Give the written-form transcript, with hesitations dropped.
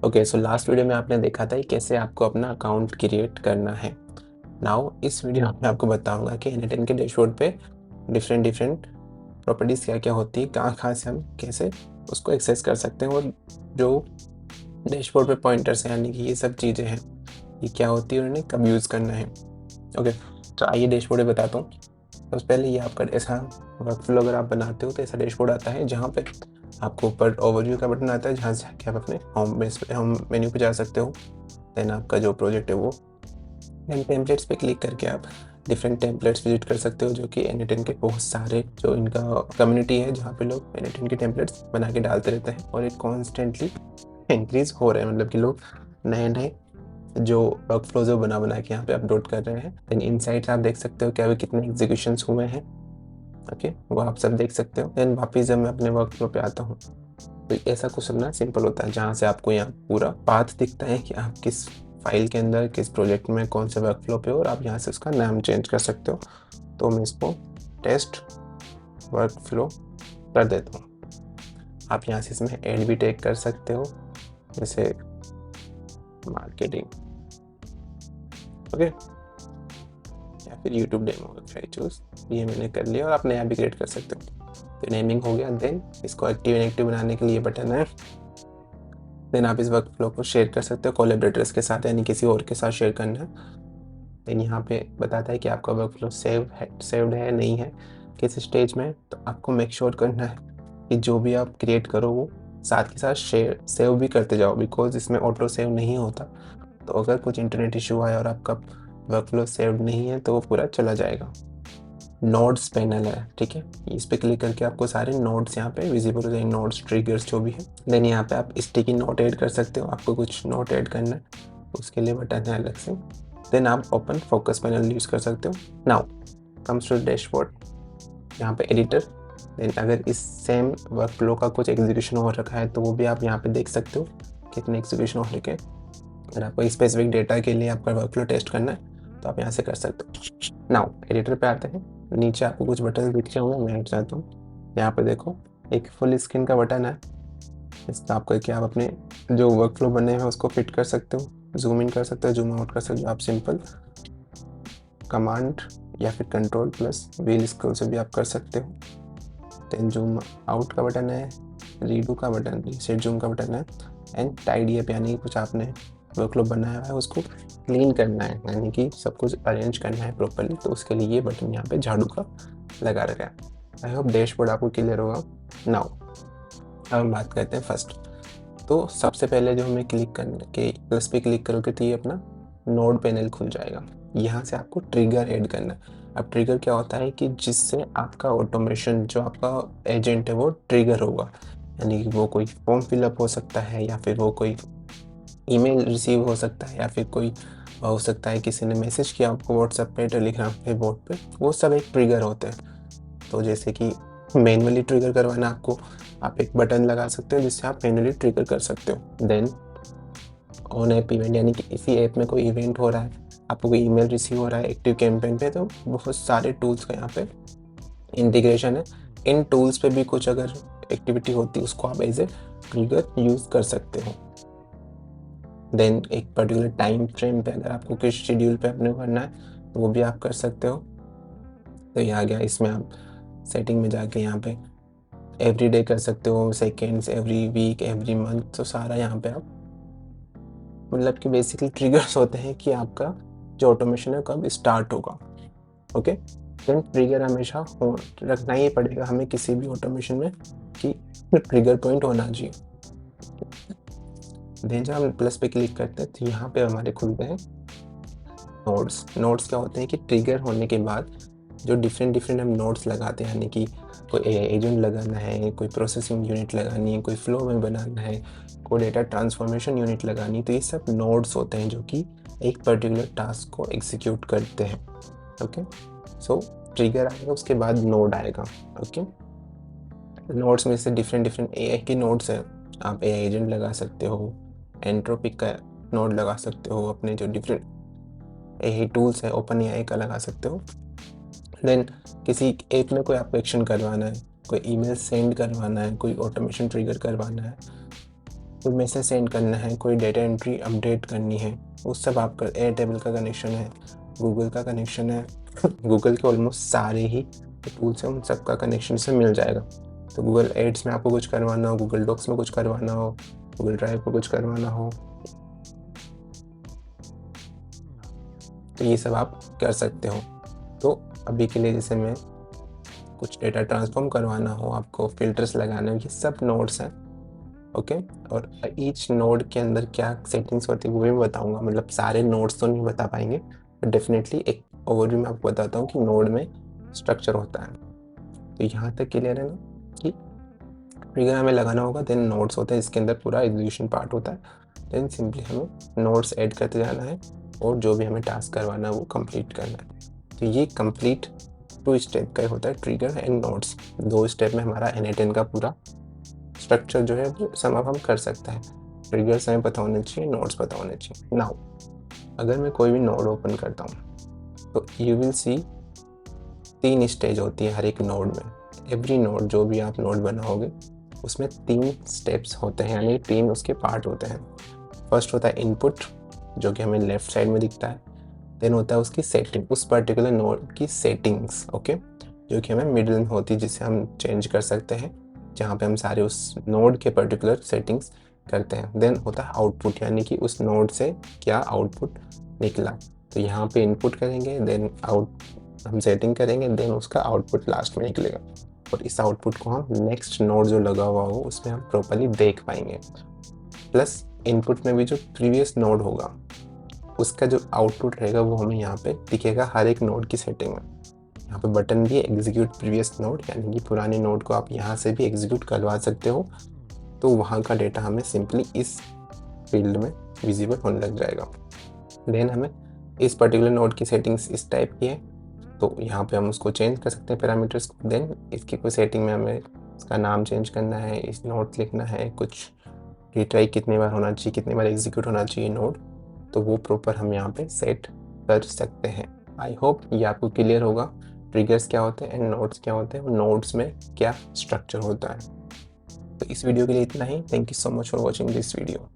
Okay, so last video में आपने देखा था कि कैसे आपको अपना अकाउंट क्रिएट करना है। नाउ इस वीडियो में आपको बताऊंगा कि N10 के डैशबोर्ड पे डिफरेंट प्रॉपर्टीज़ क्या क्या होती है, कहाँ से हम कैसे उसको एक्सेस कर सकते हैं, और जो डैशबोर्ड पे पॉइंटर्स हैं यानी कि ये सब चीज़ें हैं, ये क्या होती है और इन्हें कब यूज़ करना है। ओके, तो आइए डैशबोर्ड में बताता हूँ। सबसे पहले ये आपका ऐसा वर्कफ्लो अगर आप बनाते हो तो ऐसा डैशबोर्ड आता है जहाँ पे आपको ऊपर ओवरव्यू का बटन आता है, जहाँ से कि आप अपने होम मेन्यू पे जा सकते हो। देन आपका जो प्रोजेक्ट है वो, देन टेम्पलेट्स पे क्लिक करके आप डिफरेंट टेम्पलेट्स विजिट कर सकते हो, जो कि N10 के बहुत सारे जो इनका कम्युनिटी है जहाँ पे लोग N10 के टेम्पलेट्स बना के डालते रहते हैं, और ये कॉन्स्टेंटली इंक्रीज हो रहे हैं। मतलब कि लोग नए नए जो वर्क फ्लोज है बना के यहाँ पे अपलोड कर रहे हैं। देन इनसाइट्स आप देख सकते हो कि अभी कितने एग्जीक्यूशंस हुए हैं। ओके, वो आप सब देख सकते हो। देन वापस जब मैं अपने वर्क फ्लो पे आता हूँ तो ऐसा कुछ करना सिंपल होता है, जहाँ से आपको यहाँ पूरा पाथ दिखता है कि आप किस फाइल के अंदर किस प्रोजेक्ट में कौन से वर्क फ्लो पे हो, और आप यहाँ से उसका नाम चेंज कर सकते हो। तो मैं इसको टेस्ट वर्क फ्लो कर देता हूँ। आप यहाँ से इसमें एड भी टैग कर सकते हो, जैसे मार्केटिंग, ओके, या फिर यूट्यूब डेमो आई चूज। ये मैंने कर लिया, और आप नया भी क्रिएट कर सकते हो। तो नेमिंग हो गया। देन इसको एक्टिव इनएक्टिव बनाने के लिए बटन है। देन आप इस वर्क फ्लो को शेयर कर सकते हो कोलैबोरेटर्स के साथ, यानी किसी और के साथ शेयर करना है। देन यहाँ पे बताता है कि आपका वर्क फ्लो सेव्ड है नहीं है, किस स्टेज में। तो आपको मेक श्योर करना है कि जो भी आप क्रिएट करो वो साथ के साथ सेव भी करते जाओ, बिकॉज इसमें ऑटो सेव नहीं होता। तो अगर कुछ इंटरनेट इशू आया और आपका वर्क फ्लो सेव्ड नहीं है तो वो पूरा चला जाएगा। नोड्स पैनल है, ठीक है, इस पे क्लिक करके आपको सारे नोड्स यहाँ पे विजिबल हो जाएंगे, नोड्स ट्रिगर्स जो भी है। देन यहाँ पे आप स्टिकी नोट ऐड कर सकते हो, आपको कुछ नोट ऐड करना है उसके लिए बटन है अलग से। देन आप ओपन फोकस पैनल यूज़ कर सकते हो। नाउ कम्स टू डैशबोर्ड, यहाँ पे एडिटर। देन अगर इस सेम वर्क फ्लो का कुछ एग्जीक्यूशन हो रखा है तो वो भी आप यहाँ पे देख सकते हो कितने एग्जीक्यूशन हो रखे हैं। अगर आपको स्पेसिफिक डेटा के लिए आपका वर्क फ्लो टेस्ट करना है तो आप यहाँ से कर सकते हो। नाउ एडिटर पे आते हैं, नीचे आपको कुछ बटन दिखे होंगे, मैं हट जाता हूँ। यहाँ पे देखो एक फुल स्क्रीन का बटन है, इसका आप करके आप अपने जो वर्क फ्लो बने हैं उसको फिट कर सकते हो, जूम इन कर सकते हो, जूम आउट कर सकते हो। आप सिंपल कमांड या फिर कंट्रोल प्लस व्हील स्क्रॉल से भी आप कर सकते हो। देन जूम आउट का बटन है, रीडू का बटन, रीसेट जूम का बटन है, एंड टाइडी अप, यानी कुछ आपने वर्कफ्लो बनाया हुआ है उसको क्लीन करना है, यानी कि सब कुछ अरेंज करना है प्रॉपरली। तो उसके लिए ये बटन यहाँ पे झाड़ू का लगा रखा है। आई होप डैशबोर्ड आपको क्लियर होगा। नाउ अब हम बात करते हैं फर्स्ट। तो सबसे पहले जो हमें क्लिक करने के प्लस पे क्लिक करोगे तो ये अपना नोड पैनल खुल जाएगा। यहाँ से आपको ट्रिगर ऐड करना है। अब ट्रिगर क्या होता है कि जिससे आपका ऑटोमेशन जो आपका एजेंट है वो ट्रिगर होगा, यानी कि वो कोई फॉर्म फिलअप हो सकता है, या फिर वो कोई ईमेल रिसीव हो सकता है, या फिर कोई हो सकता है किसी ने मैसेज किया आपको व्हाट्सएप पे, टेलीग्राम पे, बोर्ड पे, वो सब एक ट्रिगर होते हैं। तो जैसे कि मैनुअली ट्रिगर करवाना आपको, आप एक बटन लगा सकते हो जिससे आप मैनुअली ट्रिगर कर सकते हो। देन ऑन ऐप इवेंट, यानी कि इसी ऐप में कोई इवेंट हो रहा है, आपको कोई ईमेल रिसीव हो रहा है एक्टिव कैंपेन पे, तो बहुत सारे टूल्स का यहाँ पे इंटीग्रेशन है। इन टूल्स पे भी कुछ अगर एक्टिविटी होती है उसको आप एज ए ट्रिगर यूज़ कर सकते हो। देन एक पर्टिकुलर टाइम फ्रेम पे अगर आपको किस शेड्यूल पे अपने करना है तो वो भी आप कर सकते हो। तो ये आ गया, इसमें आप सेटिंग में जाके यहाँ पे एवरी डे कर सकते हो, seconds, every week, every month, तो सारा यहाँ पे आप, मतलब कि बेसिकली ट्रिगर्स होते हैं कि आपका जो ऑटोमेशन है कब स्टार्ट होगा। ओके, देन ट्रिगर हमेशा हो रखना ही पड़ेगा हमें किसी भी ऑटोमेशन में, कि ट्रिगर पॉइंट होना चाहिए। देन जब हम प्लस पे क्लिक करते हैं तो यहाँ पे हमारे खुलते हैं नोड्स। नोड्स क्या होते हैं कि ट्रिगर होने के बाद जो डिफरेंट हम नोड्स लगाते हैं, यानी कि कोई एजेंट लगाना है, कोई प्रोसेसिंग यूनिट लगानी है, कोई फ्लो में बनाना है, कोई डेटा ट्रांसफॉर्मेशन यूनिट लगानी है, तो ये सब नोड्स होते हैं जो कि एक पर्टिकुलर टास्क को एग्जीक्यूट करते हैं। ओके, सो ट्रिगर आएगा उसके बाद नोड आएगा। ओके, नोड्स में से डिफरेंट एआई के नोड्स हैं, आप एआई एजेंट लगा सकते हो, एंट्रोपिक का नोड लगा सकते हो, अपने जो डिफरेंट एआई टूल्स है ओपन एआई का लगा सकते हो। देन किसी ऐप में कोई आपको एक्शन करवाना है, कोई ईमेल सेंड करवाना है, कोई ऑटोमेशन ट्रिगर करवाना है, कोई मैसेज सेंड करना है, कोई डेटा एंट्री अपडेट करनी है, वो सब आप कर। एयरटेल का कनेक्शन है, गूगल का कनेक्शन है, गूगल के ऑलमोस्ट सारे ही टूल्स हैं, उन सब का कनेक्शन से मिल जाएगा। तो गूगल एड्स में आपको कुछ करवाना हो, गूगल डॉक्स में कुछ करवाना हो, गूगल ड्राइव पर कुछ करवाना हो, तो ये सब आप कर सकते हो। तो अभी के लिए जैसे मैं कुछ डेटा ट्रांसफॉर्म करवाना हो, आपको फिल्टर्स लगाने हो, ये सब नोड्स हैं। ओके, और ईच नोड के अंदर क्या सेटिंग्स होती है वो भी बताऊंगा। मतलब सारे नोड्स तो नहीं बता पाएंगे, बट डेफिनेटली एक ओवरव्यू में आपको बताता हूँ कि नोड में स्ट्रक्चर होता है। तो यहाँ तक क्लियर है ना कि ट्रिगर हमें लगाना होगा, देन नोड्स होते हैं जिसके अंदर पूरा एग्जीक्यूशन पार्ट होता है, देन सिंपली हमें नोड्स ऐड करते जाना है और जो भी हमें टास्क करवाना है वो कंप्लीट करना है। तो ये कंप्लीट 2 स्टेप का होता है, ट्रिगर एंड नोड्स। 2 स्टेप में हमारा N8N का पूरा स्ट्रक्चर जो है वो समाप्त हम कर सकते हैं। ट्रिगर्स हमें पता होने चाहिए, नोड्स पता होने चाहिए। नाउ अगर मैं कोई भी नोड ओपन करता हूँ तो यू विल सी 3 स्टेज होती है हर एक नोड में। एवरी नोड, जो भी आप नोड बनाओगे उसमें 3 स्टेप्स होते हैं, यानी 3 उसके पार्ट होते हैं। फर्स्ट होता है इनपुट, जो कि हमें लेफ्ट साइड में दिखता है। देन होता है उसकी सेटिंग, उस पर्टिकुलर नोड की सेटिंग्स, ओके, जो कि हमें मिडिल में होती है, जिसे हम चेंज कर सकते हैं, जहाँ पे हम सारे उस नोड के पर्टिकुलर सेटिंग्स करते हैं। देन होता है आउटपुट, यानी कि उस नोड से क्या आउटपुट निकला। तो यहाँ पे इनपुट करेंगे, देन हम सेटिंग करेंगे, देन उसका आउटपुट लास्ट में निकलेगा। और इस आउटपुट को हम नेक्स्ट नोड जो लगा हुआ हो उसमें हम प्रॉपर्ली देख पाएंगे। प्लस इनपुट में भी जो प्रीवियस नोड होगा उसका जो आउटपुट रहेगा वो हमें यहाँ पे दिखेगा हर एक नोड की सेटिंग में। यहाँ पे बटन भी है एग्जीक्यूट प्रीवियस नोड, यानी कि पुराने नोड को आप यहाँ से भी एग्जीक्यूट करवा सकते हो। तो वहाँ का डेटा हमें सिंपली इस फील्ड में विजिबल होने लग जाएगा। देन हमें इस पर्टिकुलर नोड की सेटिंग्स इस टाइप की है, तो यहाँ पे हम उसको चेंज कर सकते हैं पैरामीटर्स को। देन इसकी कोई सेटिंग में हमें इसका नाम चेंज करना है, इस नोट लिखना है, कुछ रिट्राई कितनी बार होना चाहिए, कितनी बार एग्जीक्यूट होना चाहिए नोड, तो वो प्रॉपर हम यहाँ पे सेट कर सकते हैं। आई होप ये आपको क्लियर होगा ट्रिगर्स क्या होते हैं एंड नोड्स क्या होते हैं, नोड्स में क्या स्ट्रक्चर होता है। तो इस वीडियो के लिए इतना ही। Thank you so much for watching this video.